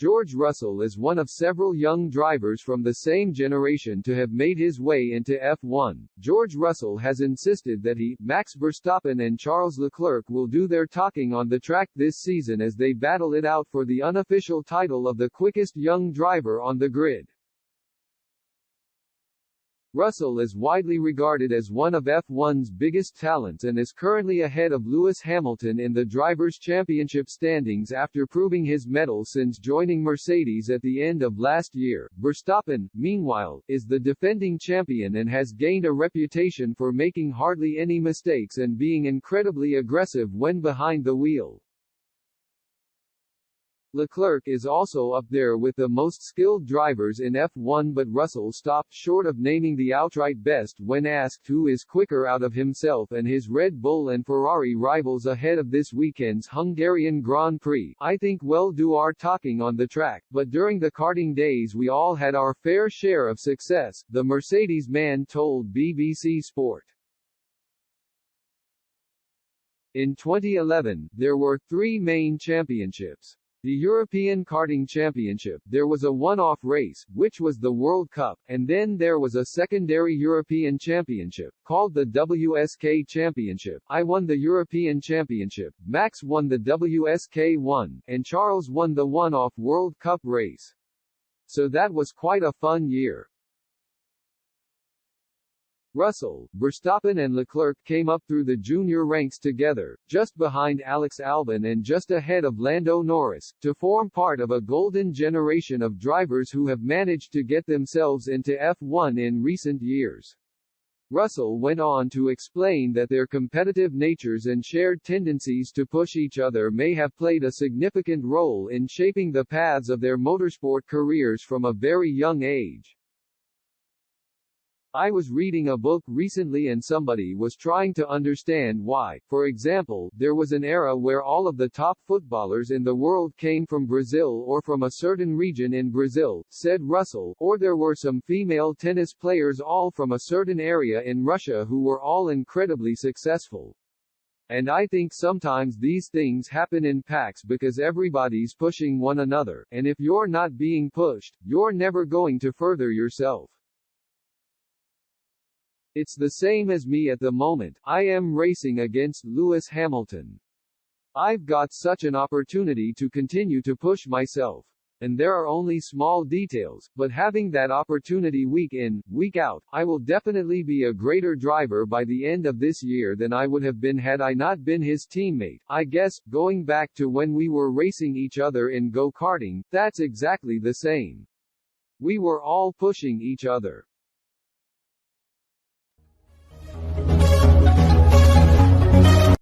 George Russell is one of several young drivers from the same generation to have made his way into F1. George Russell has insisted that he, Max Verstappen and Charles Leclerc will do their talking on the track this season as they battle it out for the unofficial title of the quickest young driver on the grid. Russell is widely regarded as one of F1's biggest talents and is currently ahead of Lewis Hamilton in the Drivers' Championship standings after proving his mettle since joining Mercedes at the end of last year. Verstappen, meanwhile, is the defending champion and has gained a reputation for making hardly any mistakes and being incredibly aggressive when behind the wheel. Leclerc is also up there with the most skilled drivers in F1, but Russell stopped short of naming the outright best when asked who is quicker out of himself and his Red Bull and Ferrari rivals ahead of this weekend's Hungarian Grand Prix. I think we'll do our talking on the track, but during the karting days we all had our fair share of success, the Mercedes man told BBC Sport. In 2011, there were 3 main championships. The European Karting Championship, there was a one-off race, which was the World Cup, and then there was a secondary European Championship, called the WSK Championship. I won the European Championship, Max won the WSK1, and Charles won the one-off World Cup race. So that was quite a fun year. Russell, Verstappen and Leclerc came up through the junior ranks together, just behind Alex Albon and just ahead of Lando Norris, to form part of a golden generation of drivers who have managed to get themselves into F1 in recent years. Russell went on to explain that their competitive natures and shared tendencies to push each other may have played a significant role in shaping the paths of their motorsport careers from a very young age. I was reading a book recently and somebody was trying to understand why, for example, there was an era where all of the top footballers in the world came from Brazil or from a certain region in Brazil, said Russell, or there were some female tennis players all from a certain area in Russia who were all incredibly successful. And I think sometimes these things happen in packs because everybody's pushing one another, and if you're not being pushed, you're never going to further yourself. It's the same as me at the moment. I am racing against Lewis Hamilton. I've got such an opportunity to continue to push myself. And there are only small details, but having that opportunity week in, week out, I will definitely be a greater driver by the end of this year than I would have been had I not been his teammate. I guess, going back to when we were racing each other in go-karting, that's exactly the same. We were all pushing each other.